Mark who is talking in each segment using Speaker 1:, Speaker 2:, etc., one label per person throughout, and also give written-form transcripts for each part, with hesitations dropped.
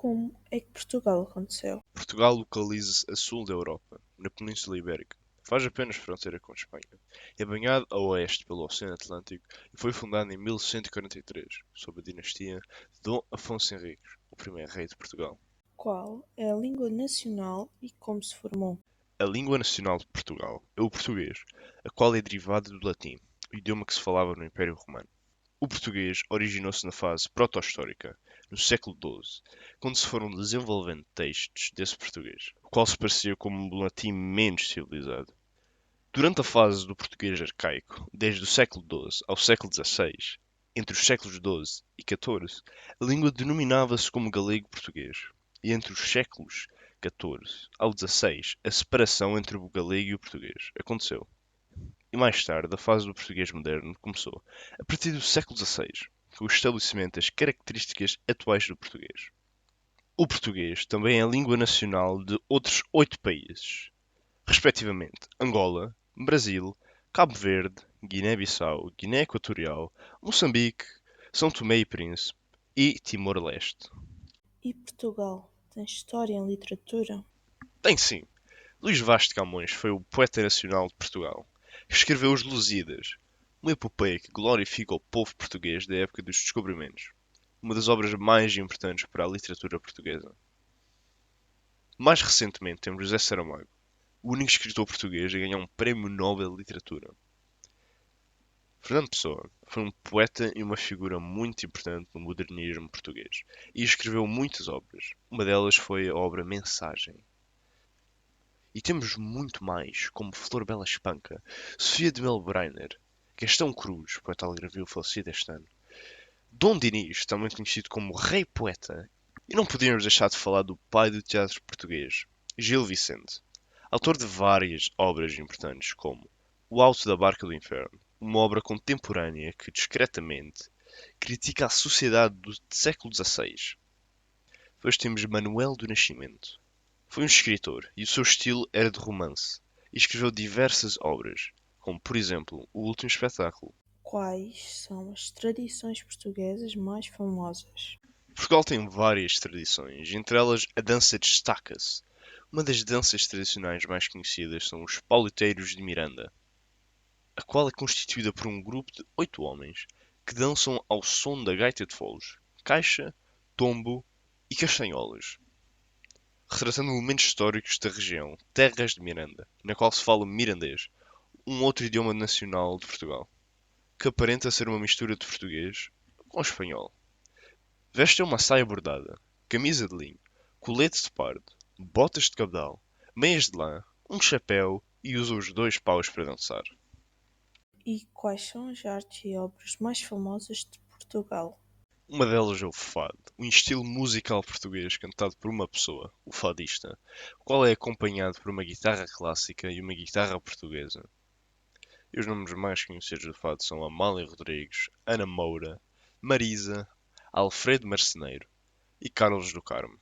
Speaker 1: Como é que Portugal aconteceu?
Speaker 2: Portugal localiza-se a sul da Europa, na Península Ibérica. Faz apenas fronteira com Espanha. É banhado a oeste pelo Oceano Atlântico e foi fundado em 1143, sob a dinastia de Dom Afonso Henriques, o primeiro rei de Portugal.
Speaker 1: Qual é a língua nacional e como se formou?
Speaker 2: A língua nacional de Portugal é o português, a qual é derivada do latim, o idioma que se falava no Império Romano. O português originou-se na fase proto-histórica, no século XII, quando se foram desenvolvendo textos desse português, o qual se parecia com um latim menos civilizado. Durante a fase do português arcaico, desde o século XII ao século XVI, entre os séculos XII e XIV, a língua denominava-se como galego-português, e entre os séculos XIV ao XVI, a separação entre o galego e o português aconteceu. E mais tarde, a fase do português moderno começou, a partir do século XVI, com o estabelecimento das características atuais do português. O português também é a língua nacional de outros 8 países, respectivamente Angola, Brasil, Cabo Verde, Guiné-Bissau, Guiné Equatorial, Moçambique, São Tomé e Príncipe e Timor-Leste.
Speaker 1: E Portugal tem história em literatura?
Speaker 2: Tem sim, Luís Vaz de Camões foi o poeta nacional de Portugal. Escreveu Os Lusíadas, uma epopeia que glorifica o povo português da época dos descobrimentos, uma das obras mais importantes para a literatura portuguesa. Mais recentemente temos José Saramago, o único escritor português a ganhar um Prémio Nobel de Literatura. Fernando Pessoa foi um poeta e uma figura muito importante no modernismo português e escreveu muitas obras. Uma delas foi a obra Mensagem. E temos muito mais, como Flor Bela Espanca, Sofia de Mel Brainer, Gastão Cruz, poeta algarvio falecido este ano, Dom Dinis, também conhecido como Rei Poeta, e não podíamos deixar de falar do pai do teatro português, Gil Vicente, autor de várias obras importantes como O Alto da Barca do Inferno, uma obra contemporânea que, discretamente, critica a sociedade do século XVI. Depois temos Manuel do Nascimento. Foi um escritor e o seu estilo era de romance, e escreveu diversas obras, como por exemplo O Último Espetáculo.
Speaker 1: Quais são as tradições portuguesas mais famosas?
Speaker 2: Portugal tem várias tradições, entre elas a dança destaca-se. Uma das danças tradicionais mais conhecidas são os Pauliteiros de Miranda, a qual é constituída por um grupo de 8 homens que dançam ao som da gaita de foles, caixa, tombo e castanholas, retratando elementos históricos da região, Terras de Miranda, na qual se fala mirandês, um outro idioma nacional de Portugal, que aparenta ser uma mistura de português com espanhol. Vestem uma saia bordada, camisa de linho, colete de pardo, botas de cabedal, meias de lã, um chapéu e usam os 2 paus para dançar.
Speaker 1: E quais são as artes e obras mais famosas de Portugal?
Speaker 2: Uma delas é o fado, um estilo musical português cantado por uma pessoa, o fadista, o qual é acompanhado por uma guitarra clássica e uma guitarra portuguesa. E os nomes mais conhecidos do fado são Amália Rodrigues, Ana Moura, Marisa, Alfredo Marceneiro e Carlos do Carmo.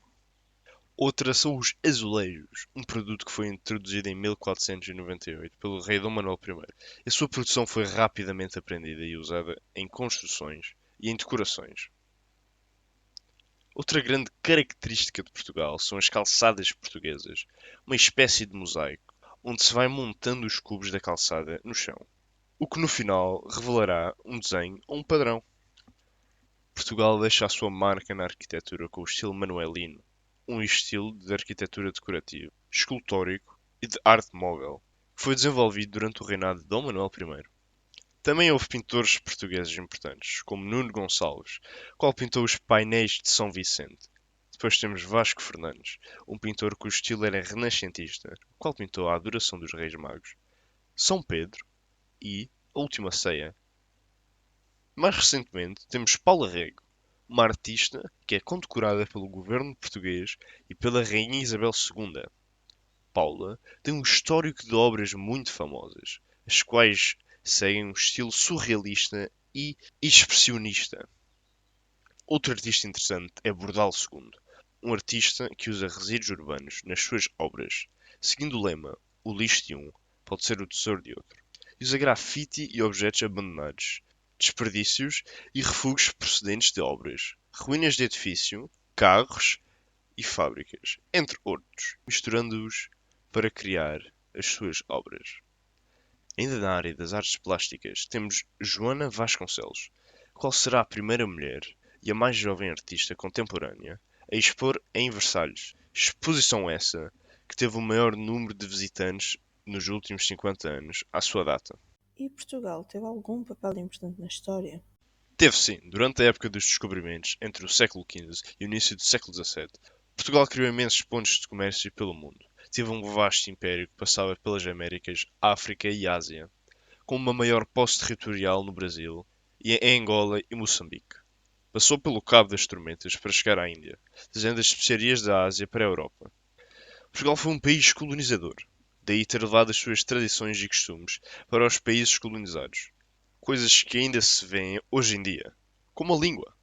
Speaker 2: Outra são os azulejos, um produto que foi introduzido em 1498 pelo rei Dom Manuel I. A sua produção foi rapidamente aprendida e usada em construções e em decorações. Outra grande característica de Portugal são as calçadas portuguesas, uma espécie de mosaico, onde se vai montando os cubos da calçada no chão, o que no final revelará um desenho ou um padrão. Portugal deixa a sua marca na arquitetura com o estilo manuelino, um estilo de arquitetura decorativa, escultórico e de arte móvel, que foi desenvolvido durante o reinado de Dom Manuel I. Também houve pintores portugueses importantes, como Nuno Gonçalves, qual pintou os painéis de São Vicente. Depois temos Vasco Fernandes, um pintor cujo estilo era renascentista, o qual pintou a Adoração dos Reis Magos, São Pedro e A Última Ceia. Mais recentemente, temos Paula Rego, uma artista que é condecorada pelo governo português e pela Rainha Isabel II. Paula tem um histórico de obras muito famosas, as quais seguem um estilo surrealista e expressionista. Outro artista interessante é Bordal II, um artista que usa resíduos urbanos nas suas obras, seguindo o lema "O lixo de um pode ser o tesouro de outro", e usa grafite e objetos abandonados, desperdícios e refugos procedentes de obras, ruínas de edifício, carros e fábricas, entre outros, misturando-os para criar as suas obras. Ainda na área das artes plásticas, temos Joana Vasconcelos, qual será a primeira mulher e a mais jovem artista contemporânea a expor em Versalhes. Exposição essa que teve o maior número de visitantes nos últimos 50 anos à sua data.
Speaker 1: E Portugal teve algum papel importante na história?
Speaker 2: Teve sim, durante a época dos descobrimentos, entre o século XV e o início do século XVII, Portugal criou imensos pontos de comércio pelo mundo. Teve um vasto império que passava pelas Américas, África e Ásia, com uma maior posse territorial no Brasil e em Angola e Moçambique. Passou pelo Cabo das Tormentas para chegar à Índia, trazendo as especiarias da Ásia para a Europa. Portugal foi um país colonizador, daí ter levado as suas tradições e costumes para os países colonizados, coisas que ainda se vêem hoje em dia, como a língua.